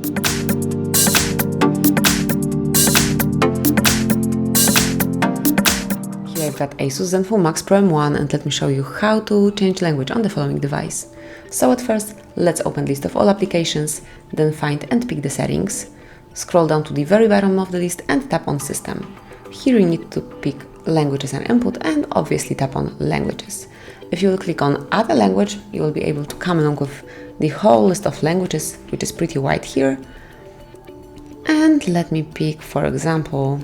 Here I've got Asus ZenFone Max Pro M1 and let me show you how to change language on the following device. So at first, let's open list of all applications, then find and pick the settings. Scroll down to the very bottom of the list and tap on System. Here you need to pick Languages and Input and obviously tap on Languages. If you will click on Add a Language, you will be able to come along with the whole list of languages, which is pretty wide here. And let me pick, for example,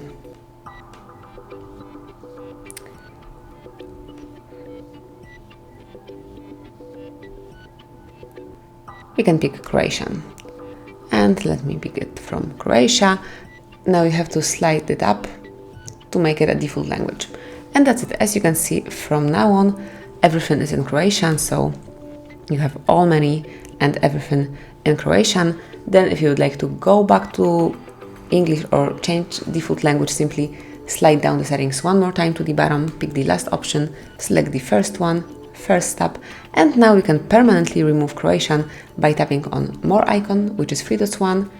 we can pick Croatian. And let me pick it from Croatia. Now you have to slide it up to make it a default language. And that's it. As you can see, from now on, everything is in Croatian, so you have all menu and everything in Croatian. Then if you would like to go back to English or change default language, simply slide down the settings one more time to the bottom, pick the last option, select the first one, first tab, and now you can permanently remove Croatian by tapping on More icon, which is 3 dots one,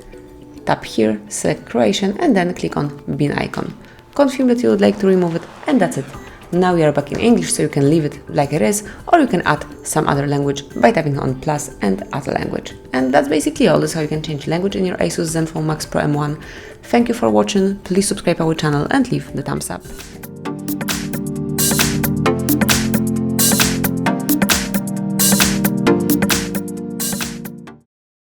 tap here, select Croatian, and then click on Bin icon. Confirm that you would like to remove it, and that's it. Now we are back in English, so you can leave it like it is, or you can add some other language by tapping on plus and add a language. And that's basically all. This is how you can change language in your Asus ZenFone Max Pro M1. Thank you for watching, please subscribe our channel and leave the thumbs up.